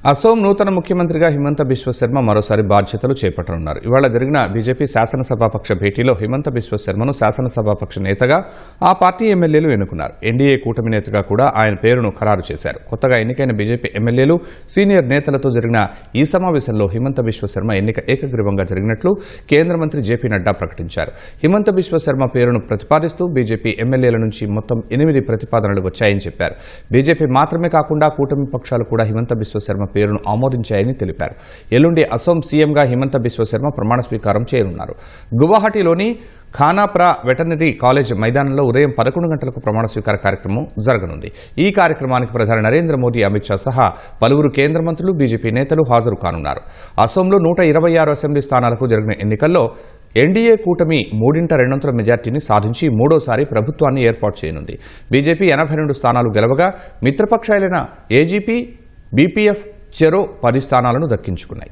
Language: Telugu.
అసోం నూతన ముఖ్యమంత్రిగా హిమంత బిశ్వ శర్మ మరోసారి బాధ్యతలు చేపట్టనున్నారు. ఇవాళ జరిగిన బీజేపీ శాసనసభాపక్ష భేటీలో హిమంత బిశ్వ శర్మను శాసనసభాపక్ష నేతగా ఆ పార్టీ ఎమ్మెల్యేలు ఎన్నుకున్నారు. ఎన్డీఏ కూటమి నేతగా కూడా ఆయన పేరును ఖరారు చేశారు. కొత్తగా ఎన్నికైన బీజేపీ ఎమ్మెల్యేలు, సీనియర్ నేతలతో జరిగిన ఈ సమావేశంలో హిమంత బిశ్వ శర్మ ఎన్నిక ఏకగ్రీవంగా జరిగినట్లు కేంద్ర మంత్రి జేపీ నడ్డా ప్రకటించారు. హిమంత బిశ్వ శర్మ పేరును ప్రతిపాదిస్తూ బీజేపీ ఎమ్మెల్యేల నుంచి మొత్తం 8 ప్రతిపాదనలు వచ్చాయని చెప్పారు. బీజేపీ మాత్రమే కాకుండా కూటమి పక్షాలు కూడా హిమంత బిశ్వ శర్మ పేరును ఆమోదించాయని తెలిపారు. ఎల్లుండి అసోం సీఎంగా హిమంత బిశ్వ శర్మ ప్రమాణ స్వీకారం చేయనున్నారు. గువాహటిలోని ఖానాప్రా వెటర్నరీ కాలేజ్ మైదానంలో ఉదయం 11 గంటలకు ప్రమాణ స్వీకార కార్యక్రమం జరగనుంది. ఈ కార్యక్రమానికి ప్రధాని నరేంద్ర మోదీ, అమిత్ షా సహా పలువురు కేంద్ర మంత్రులు, బీజేపీ నేతలు హాజరు కానున్నారు. అసోంలో 126 అసెంబ్లీ స్థానాలకు జరిగిన ఎన్నికల్లో ఎన్డీఏ కూటమి 3/2 మెజార్టీని సాధించి మూడోసారి ప్రభుత్వాన్ని ఏర్పాటు చేయనుంది. బీజేపీ 82 స్థానాలు గెలవగా మిత్రపక్షాలైన ఏజీపీ, బీపీఎఫ్ చెరో 10 స్థానాలను దక్కించుకున్నాయి.